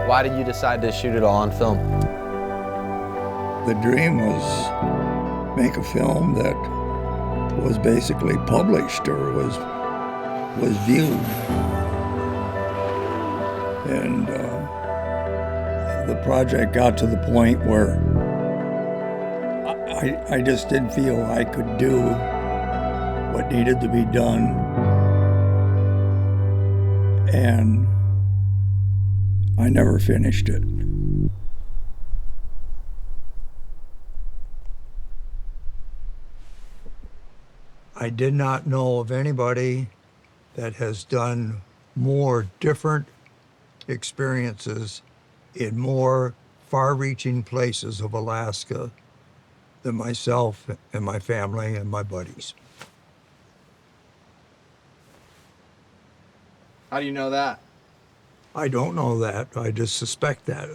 Why did you decide to shoot it all on film? The dream was make a film that was basically published or was viewed. And the project got to the point where I just didn't feel I could do what needed to be done. And I never finished it. I did not know of anybody that has done more different experiences in more far-reaching places of Alaska than myself and my family and my buddies. How do you know that? I don't know that. I just suspect that.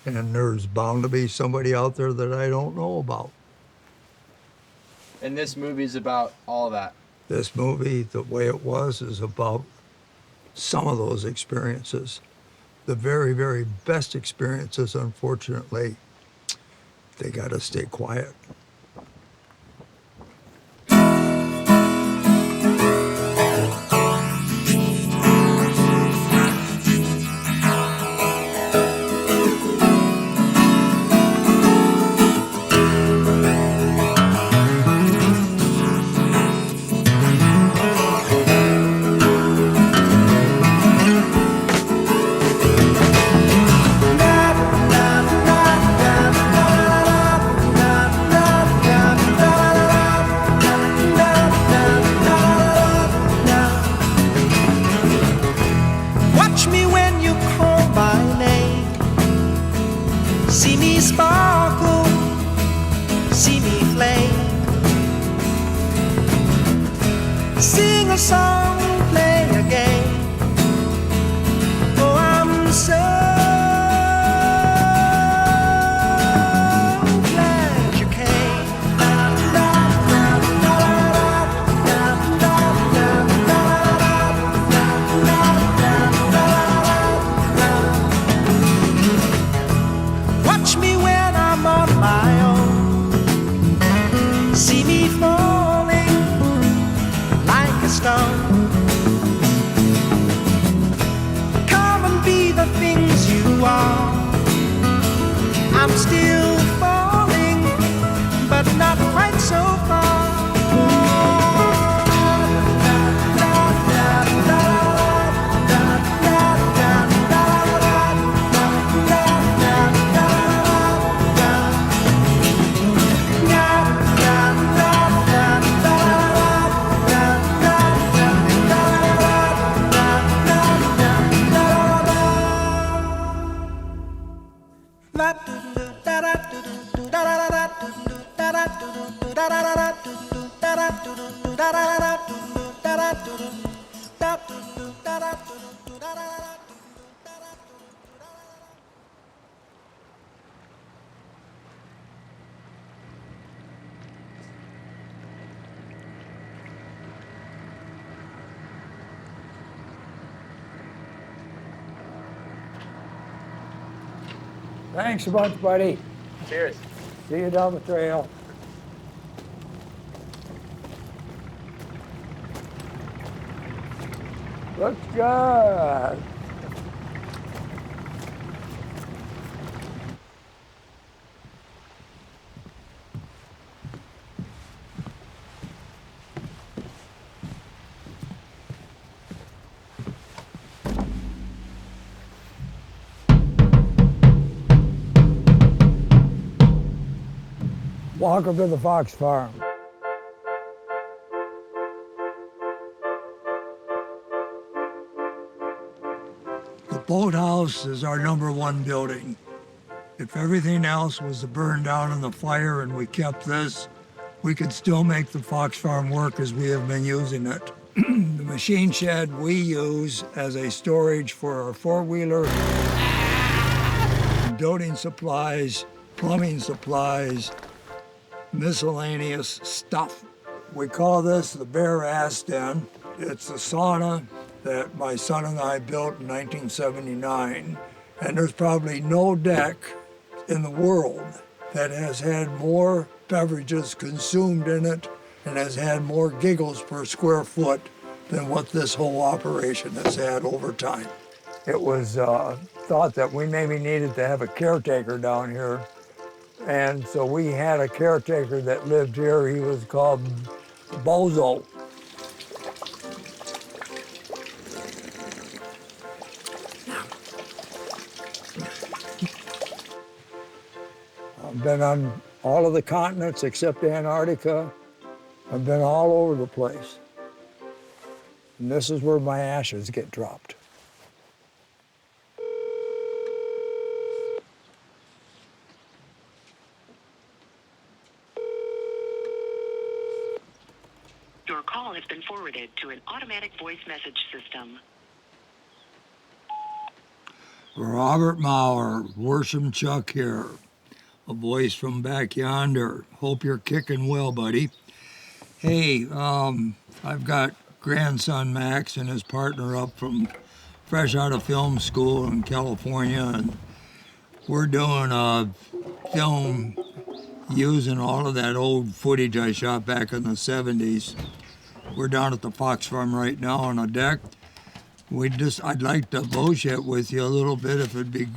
And there's bound to be somebody out there that I don't know about. And this movie's about all that. This movie, the way it was, is about some of those experiences. The very, very best experiences, unfortunately, they gotta stay quiet. Thanks a bunch, buddy. Cheers. See you down the trail. Looks good. Welcome to the Fox Farm. The boathouse is our #1 building. If everything else was to burn down in the fire and we kept this, we could still make the Fox Farm work as we have been using it. The machine shed we use as a storage for our four-wheeler, building supplies, plumbing supplies, miscellaneous stuff. We call this the Bear Ass Den. It's a sauna that my son and I built in 1979, And there's probably no deck in the world that has had more beverages consumed in it and has had more giggles per square foot than what this whole operation has had over time. It was thought that we maybe needed to have a caretaker down here. And so we had a caretaker that lived here. He was called Bozo. I've been on all of the continents except Antarctica. I've been all over the place. And this is where my ashes get dropped. Your call has been forwarded to an automatic voice message system. Robert Maurer, Wirschem Chuck here. A voice from back yonder. Hope you're kicking well, buddy. Hey, I've got grandson Max and his partner up from fresh out of film school in California, and we're doing a film using all of that old footage I shot back in the 70s. We're down at the Fox Farm right now on a deck. I'd like to bullshit with you a little bit if it'd be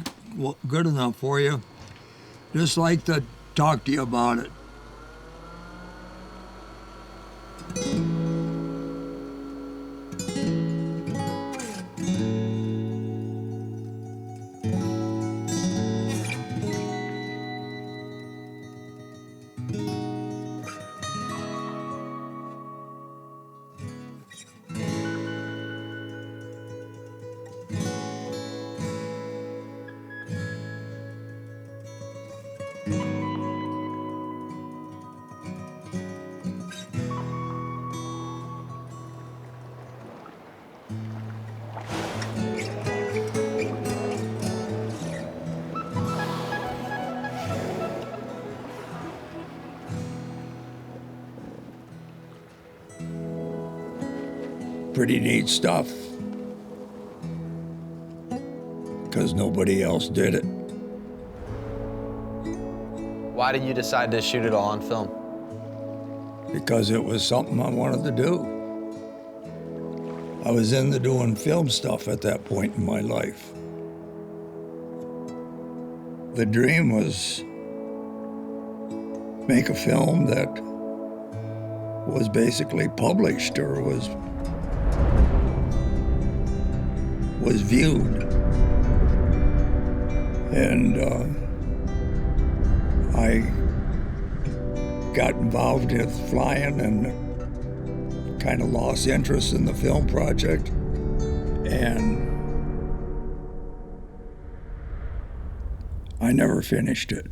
good enough for you. Just like to talk to you about it. Pretty neat stuff, because nobody else did it. Why did you decide to shoot it all on film? Because it was something I wanted to do. I was into doing film stuff at that point in my life. The dream was make a film that was basically published or was viewed. And I got involved with flying and kind of lost interest in the film project. And I never finished it.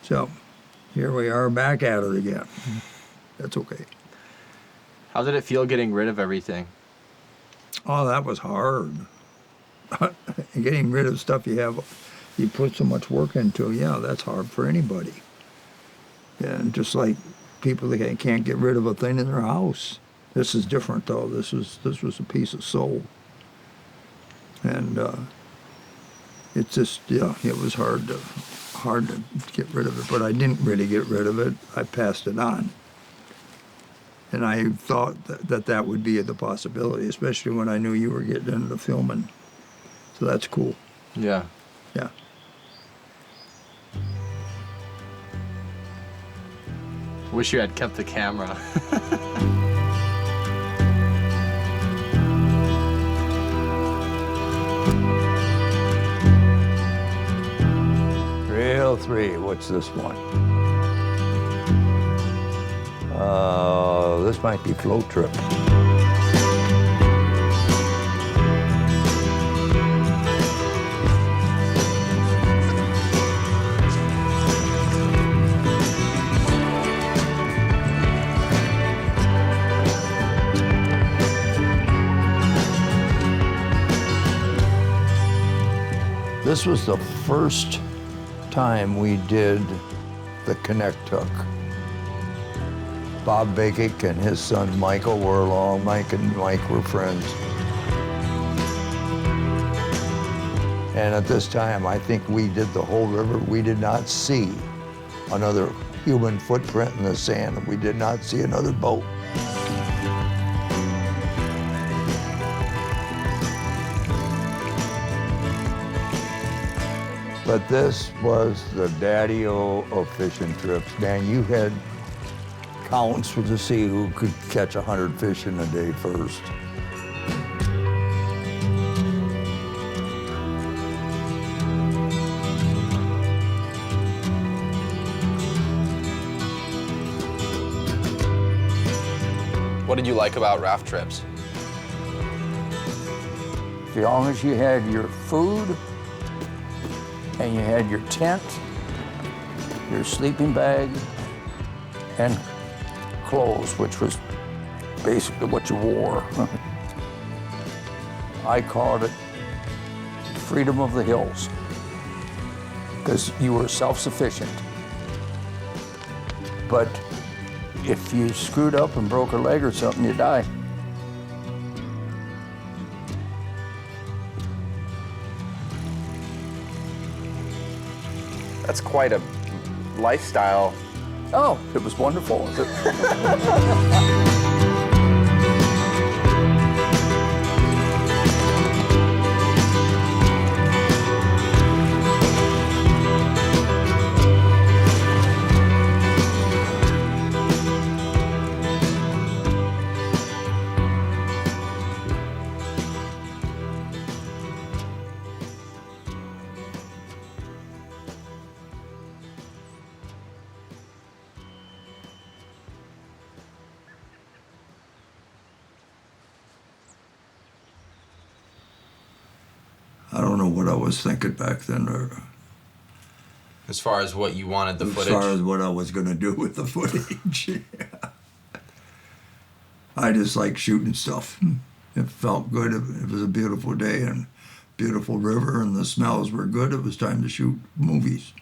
So here we are back at it again. That's okay. How did it feel getting rid of everything? Oh, that was hard. Getting rid of stuff you put so much work into, yeah, that's hard for anybody. And just like people that can't get rid of a thing in their house. This is different though. This was a piece of soul. And it's just, yeah, it was hard to get rid of it, but I didn't really get rid of it. I passed it on. And I thought that would be the possibility, especially when I knew you were getting into filming. So that's cool. Yeah. Yeah. Wish you had kept the camera. Reel 3, what's this one? might be float trip. This was the first time we did the Connect Hook. Bob Bakic and his son Michael were along. Mike and Mike were friends. And at this time, I think we did the whole river. We did not see another human footprint in the sand. We did not see another boat. But this was the daddy-o of fishing trips. Man, you had counts to see who could catch 100 fish in a day first. What did you like about raft trips? As long as you had your food, and you had your tent, your sleeping bag, and clothes, which was basically what you wore. I called it freedom of the hills, because you were self-sufficient. But if you screwed up and broke a leg or something, you die. That's quite a lifestyle. Oh, it was wonderful. I don't know what I was thinking back then, As far as what you wanted the footage? as far as what I was going to do with the footage. Yeah. I just like shooting stuff. It felt good. It was a beautiful day and beautiful river, and the smells were good. It was time to shoot movies.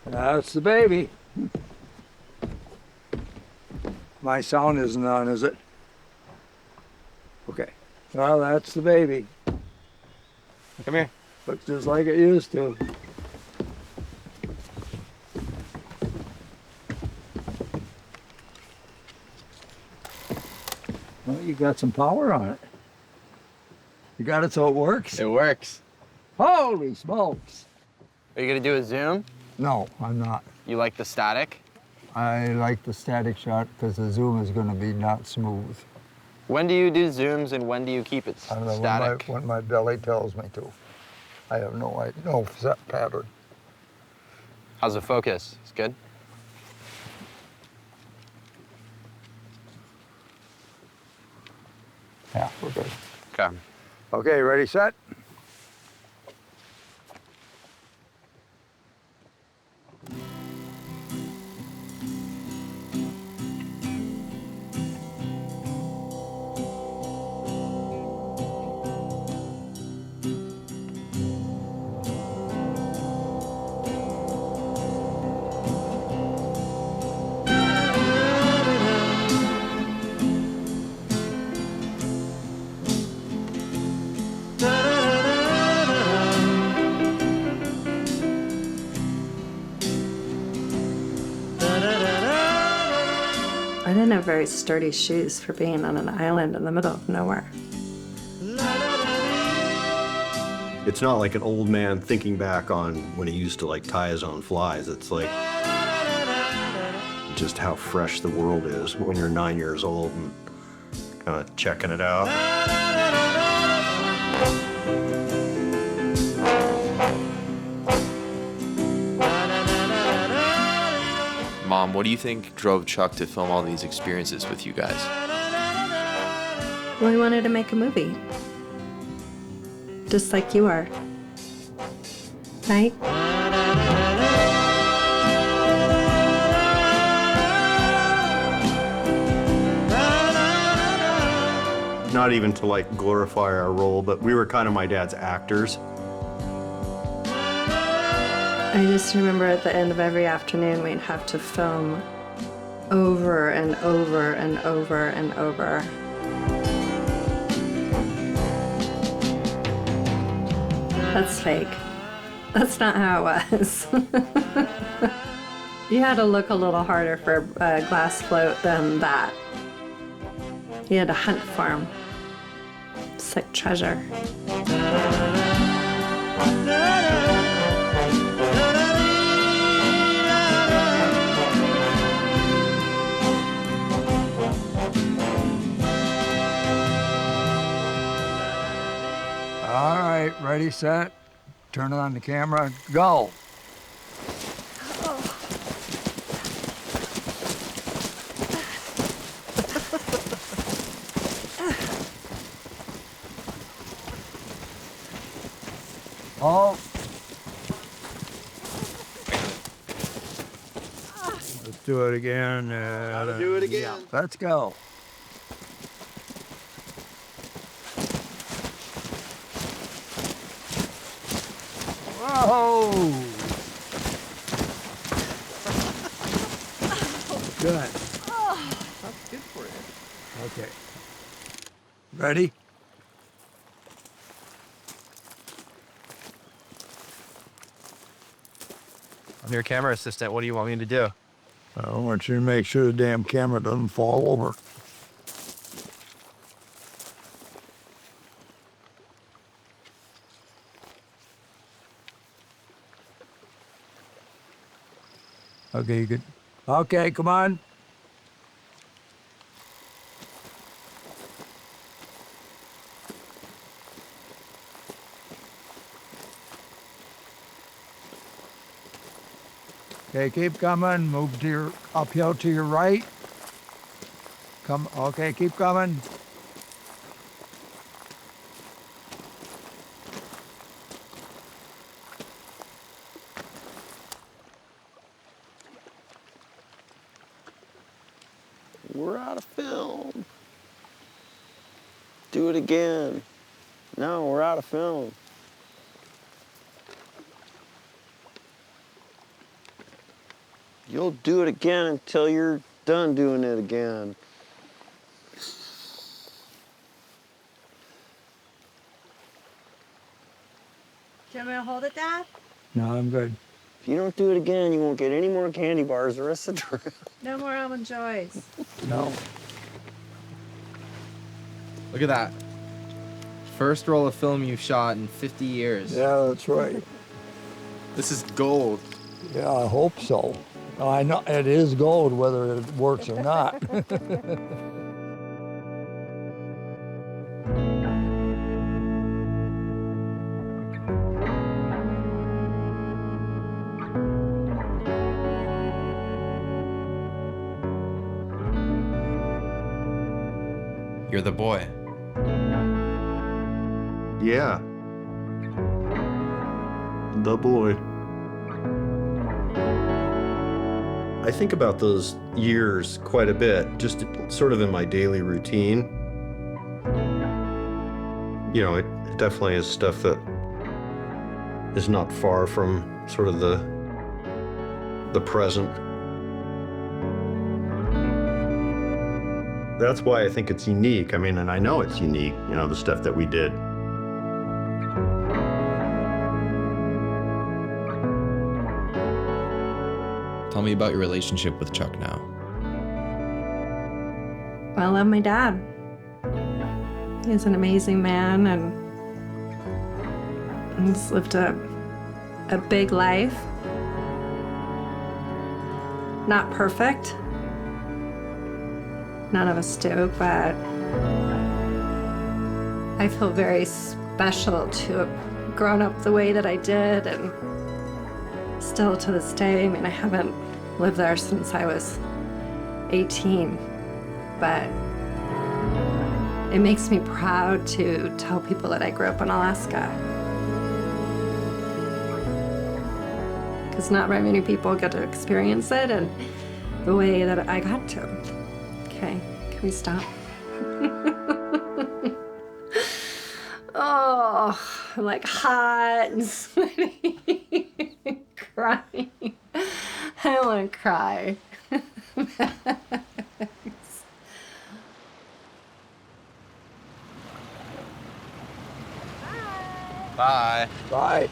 That's the baby. My sound isn't on, is it? Okay. Well, that's the baby. Come here. Looks just like it used to. Well, you got some power on it. You got it so it works? It works. Holy smokes. Are you gonna do a zoom? No, I'm not. You like the static? I like the static shot because the zoom is going to be not smooth. When do you do zooms and when do you keep it I don't know, static? when my belly tells me to. I have no set pattern. How's the focus? It's good? Yeah, we're good. Okay. Okay, ready, set? I didn't have very sturdy shoes for being on an island in the middle of nowhere. It's not like an old man thinking back on when he used to like tie his own flies. It's like just how fresh the world is when you're 9 years old and kind of checking it out. Mom, what do you think drove Chuck to film all these experiences with you guys? We wanted to make a movie. Just like you are. Right? Not even to like glorify our role, but we were kind of my dad's actors. I just remember at the end of every afternoon, we'd have to film over and over and over and over. That's fake. That's not how it was. You had to look a little harder for a glass float than that. You had to hunt for them. It's like treasure. All right, ready, set, turn it on the camera, go. Oh. Let's do it again. Do it again. Yeah, let's go. Whoa! Good. That's good for you. Okay. Ready? I'm your camera assistant. What do you want me to do? I want you to make sure the damn camera doesn't fall over. Okay, you good. Okay, come on. Okay, keep coming. Move to your uphill to your right. Come. Okay, keep coming. We're out of film. Do it again. No, we're out of film. You'll do it again until you're done doing it again. Do you want me to hold it, Dad? No, I'm good. If you don't do it again, you won't get any more candy bars the rest of the trip. No more almond joys. No. Look at that. First roll of film you've shot in 50 years. Yeah, that's right. This is gold. Yeah, I hope so. I know it is gold, whether it works or not. You're the boy. Yeah. The boy. I think about those years quite a bit, just sort of in my daily routine. You know, it definitely is stuff that is not far from sort of the present. That's why I think it's unique. I mean, and I know it's unique, you know, the stuff that we did. Tell me about your relationship with Chuck now. I love my dad. He's an amazing man, and He's lived a big life. Not perfect. None of us do, but I feel very special to have grown up the way that I did, and still to this day. I mean, I haven't lived there since I was 18, but it makes me proud to tell people that I grew up in Alaska. Because not very many people get to experience it and the way that I got to. Okay, can we stop? Oh, I'm like hot and sweaty, crying. I want to cry. Bye. Bye.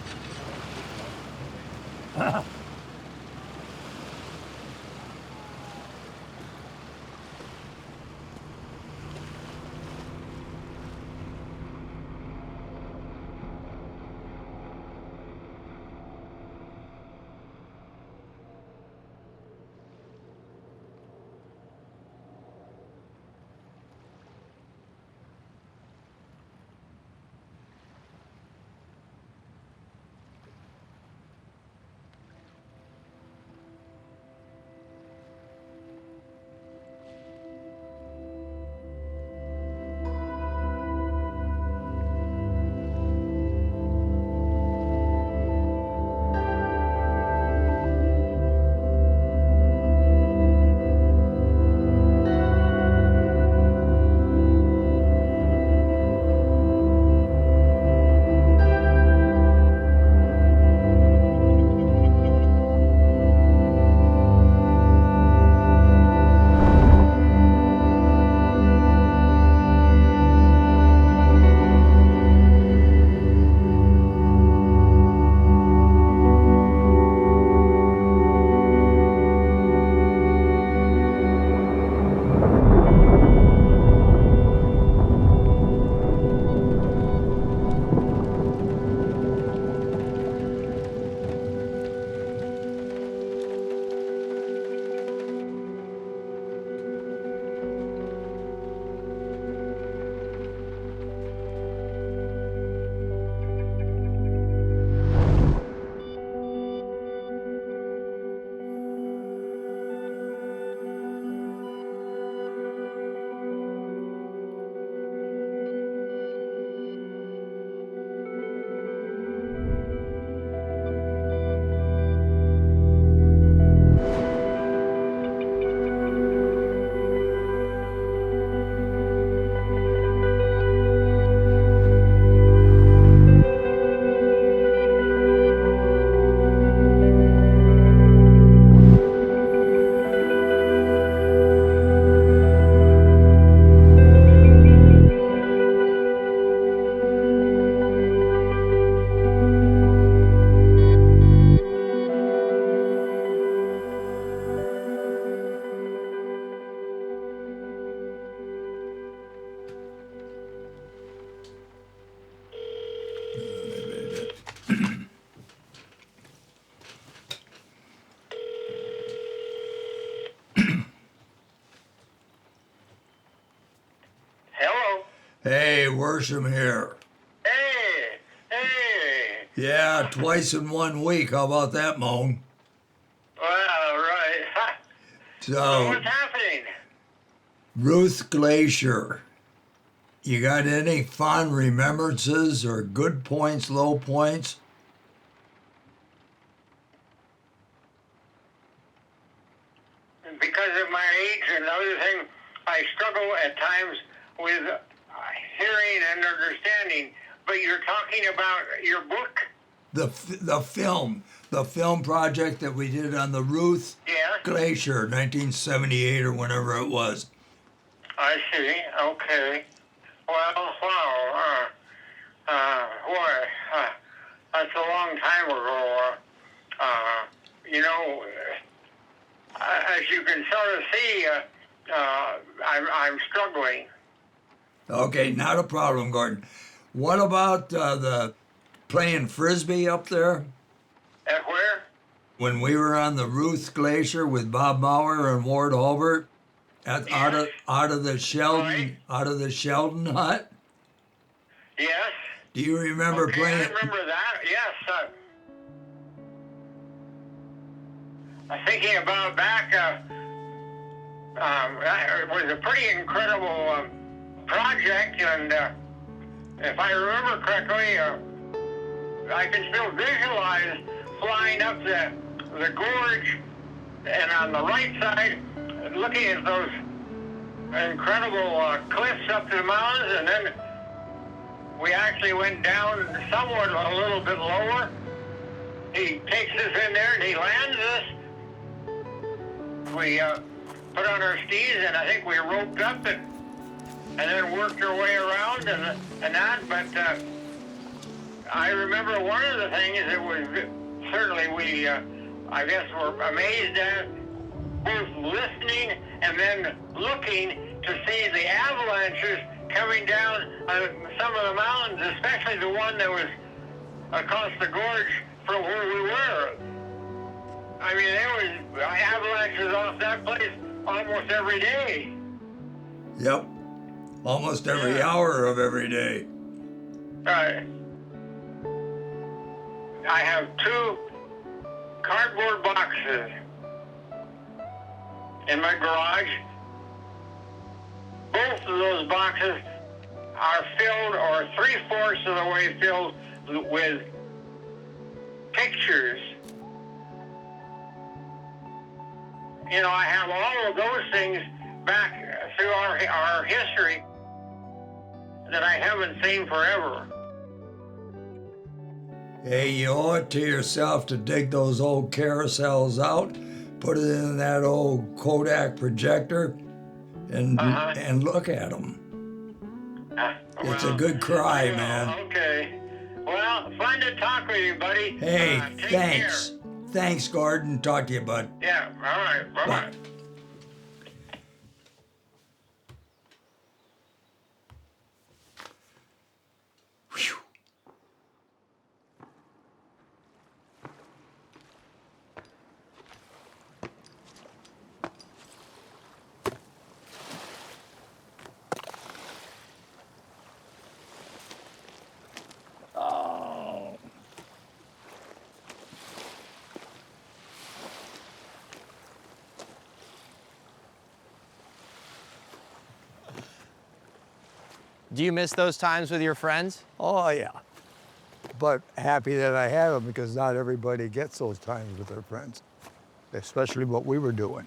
Hey, Wirschem here. Hey. Yeah, twice in 1 week. How about that, Moan? Well, right. So, What's happening? Ruth Glacier. You got any fond remembrances or good points, low points? Because of my age and other thing, I struggle at times with hearing and understanding. But you're talking about your book? The film project that we did on the Ruth Glacier, 1978 or whenever it was. I see. Okay. Well, wow. That's a long time ago. As you can sort of see, I'm struggling. Okay, not a problem, Gordon. What about the playing frisbee up there? At where? When we were on the Ruth Glacier with Bob Mauer and Ward Hulbert, out of the Sheldon hut. Yes. Do you remember Okay, playing? I remember that. Yes. I'm thinking about back. It was a pretty incredible project, and if I remember correctly, I can still visualize flying up the gorge, and on the right side, looking at those incredible cliffs up to the mountains, and then we actually went down somewhat a little bit lower. He takes us in there and he lands us. We put on our skis, and I think we roped up and then worked our way around and that. But I remember one of the things that was certainly we, I guess, were amazed at, both listening and then looking to see the avalanches coming down on some of the mountains, especially the one that was across the gorge from where we were. I mean, there was avalanches off that place almost every day. Yep. Almost every hour of every day. I have 2 cardboard boxes in my garage. Both of those boxes are filled, or 3/4 of the way filled, with pictures. You know, I have all of those things back through our history that I haven't seen forever. Hey, you owe it to yourself to dig those old carousels out, put it in that old Kodak projector, and look at them. It's a good cry, man. Okay. Well, fun to talk with you, buddy. Hey, Take thanks. care. Thanks, Gordon. Talk to you, bud. Yeah, all right. Bye-bye. Bye. Whew. Oh. Do you miss those times with your friends? Oh, yeah. But happy that I have them, because not everybody gets those times with their friends, especially what we were doing.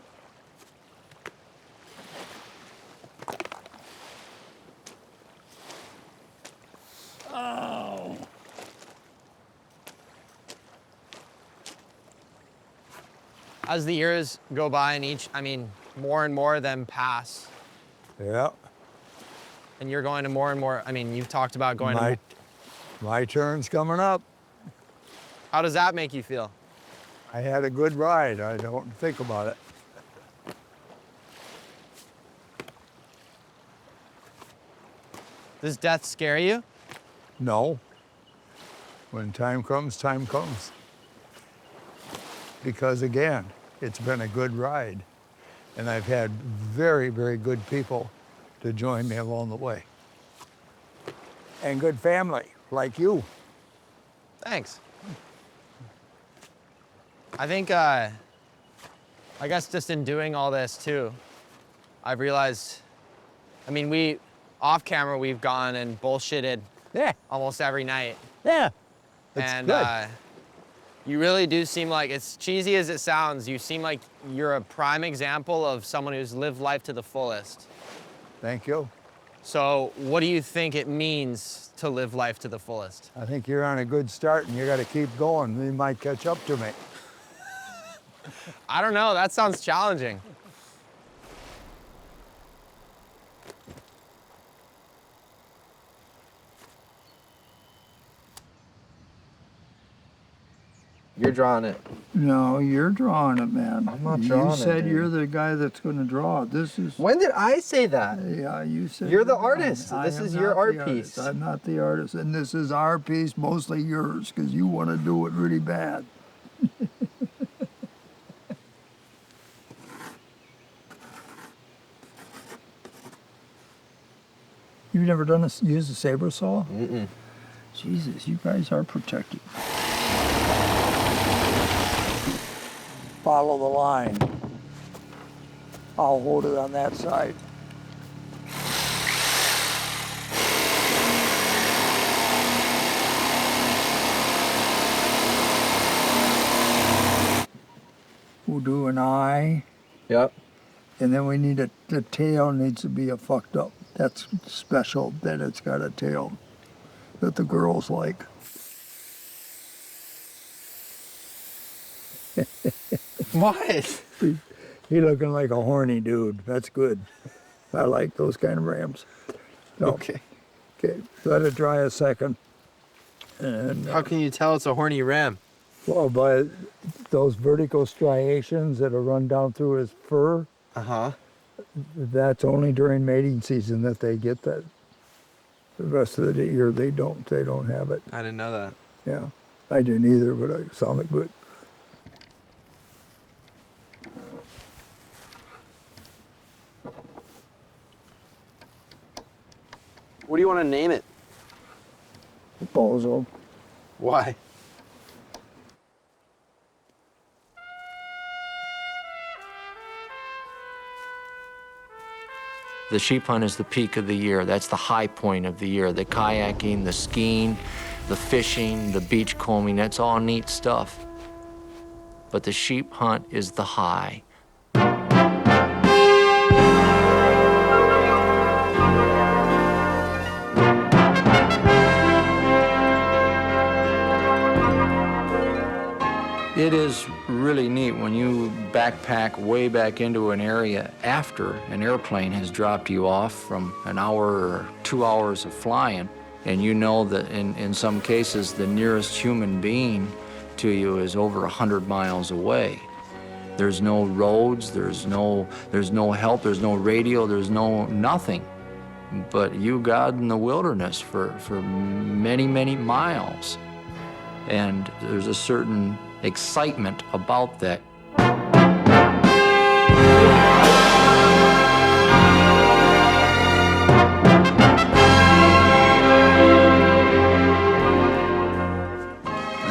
Oh. As the years go by and more and more of them pass, Yeah. and you're going to more and more, you've talked about going to... My turn's coming up. How does that make you feel? I had a good ride. I don't think about it. Does death scare you? No. When time comes, time comes. Because again, it's been a good ride. And I've had very, very good people to join me along the way. And good family, like you. Thanks. I think, I guess just in doing all this too, I've realized, off camera, we've gone and bullshitted almost every night. Yeah, that's and good. You really do seem like, as cheesy as it sounds, you seem like you're a prime example of someone who's lived life to the fullest. Thank you. So what do you think it means to live life to the fullest? I think you're on a good start, and you got to keep going. You might catch up to me. I don't know, that sounds challenging. You're drawing it. No, you're drawing it, man. I'm not drawing it, You said dude. you're the guy that's going to draw it. This is... When did I say that? Yeah, you said... You're the drawing it. artist. I This am is not your the art artist. piece. I'm not the artist, and this is our piece, mostly yours, because you want to do it really bad. You've never used a saber saw? Mm-mm. Jesus, you guys are protected. Follow the line. I'll hold it on that side. We'll do an eye, Yep. and then we need the tail needs to be a fucked up. That's special that it's got a tail that the girls like. What? He looking like a horny dude. That's good. I like those kind of rams. So, Okay. Okay, let it dry a second. And How can you tell it's a horny ram? well, by those vertical striations that'll run down through his fur, Uh-huh. that's only during mating season that they get that. The rest of the year they don't have it. I didn't know that. Yeah, I didn't either, but it sounded good. What do you want to name it? Bozo. Why? The sheep hunt is the peak of the year. That's the high point of the year. The kayaking, the skiing, the fishing, the beach combing, that's all neat stuff. But the sheep hunt is the high. It is really neat when you backpack way back into an area after an airplane has dropped you off from an hour or 2 hours of flying, and you know that in some cases the nearest human being to you is over 100 miles away. There's no roads, there's no help, there's no radio, there's no nothing but you, God, in the wilderness for many, many miles. And there's a certain excitement about that.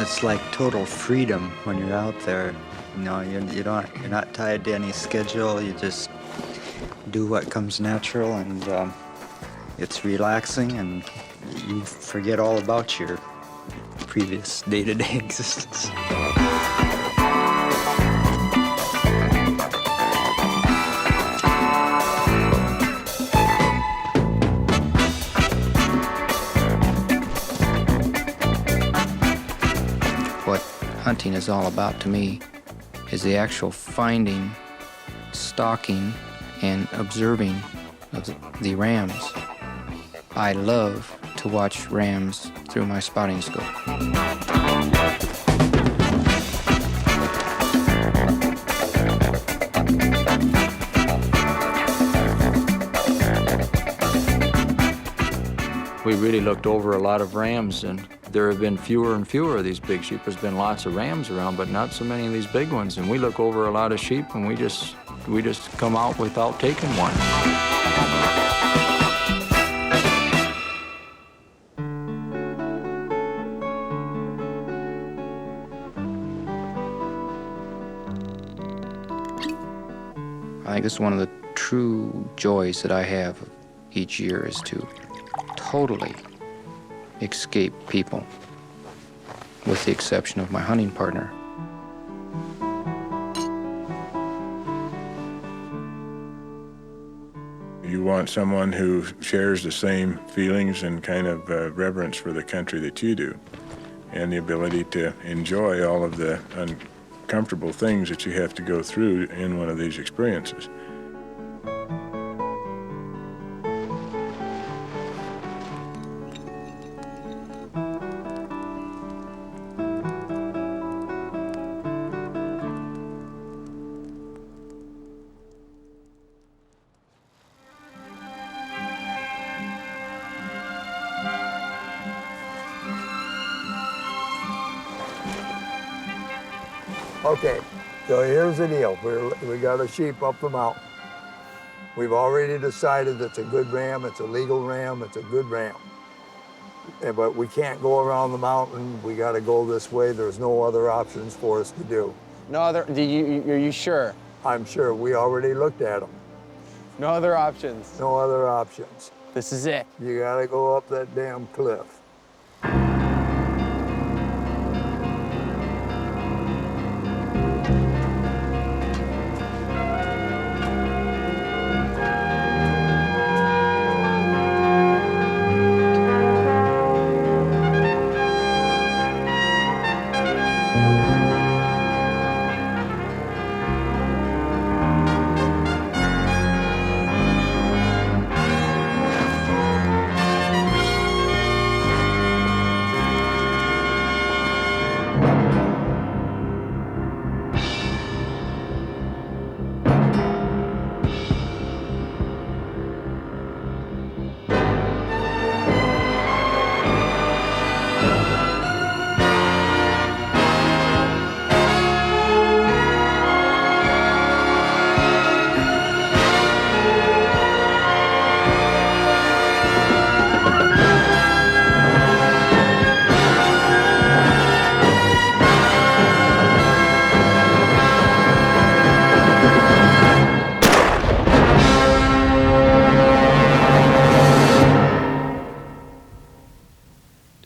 It's like total freedom when you're out there. You know, you're not tied to any schedule. You just do what comes natural, and it's relaxing, and you forget all about your previous day-to-day existence. What hunting is all about to me is the actual finding, stalking, and observing of the rams. I love to watch rams through my spotting scope. We really looked over a lot of rams, and there have been fewer and fewer of these big sheep. There's been lots of rams around, but not so many of these big ones. And we look over a lot of sheep, and we just come out without taking one. I think it's one of the true joys that I have each year is to totally escape people, with the exception of my hunting partner. You want someone who shares the same feelings and kind of reverence for the country that you do, and the ability to enjoy all of the uncomfortable things that you have to go through in one of these experiences. Okay, so here's the deal. We got a sheep up the mountain. We've already decided it's a good ram, it's a legal ram, it's a good ram. But we can't go around the mountain. We got to go this way. There's no other options for us to do. No other, are you sure? I'm sure. We already looked at them. No other options? No other options. This is it. You got to go up that damn cliff.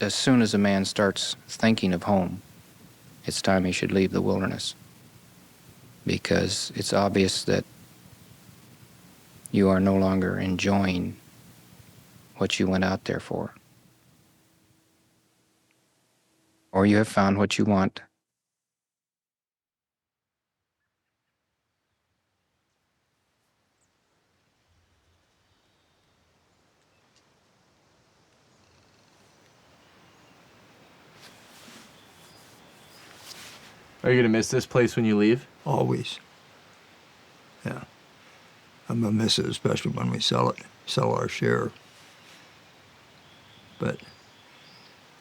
As soon as a man starts thinking of home, it's time he should leave the wilderness, because it's obvious that you are no longer enjoying what you went out there for. Or you have found what you want. Are you gonna miss this place when you leave? Always. Yeah. I'm gonna miss it, especially when we sell our share. But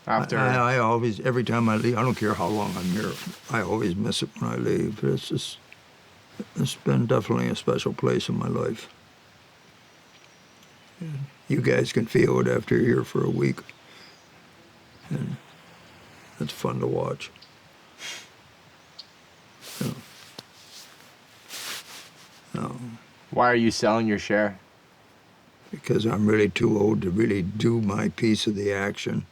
after I always, every time I leave, I don't care how long I'm here, I always miss it when I leave. It's been definitely a special place in my life. And you guys can feel it after you're here for a week. And it's fun to watch. Yeah. Why are you selling your share? Because I'm really too old to really do my piece of the action.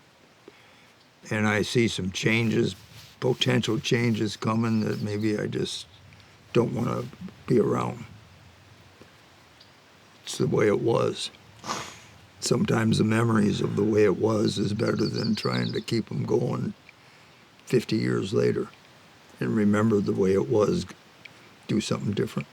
And I see some changes, potential changes coming that maybe I just don't want to be around. It's the way it was. Sometimes the memories of the way it was is better than trying to keep them going 50 years later. And remember the way it was, do something different.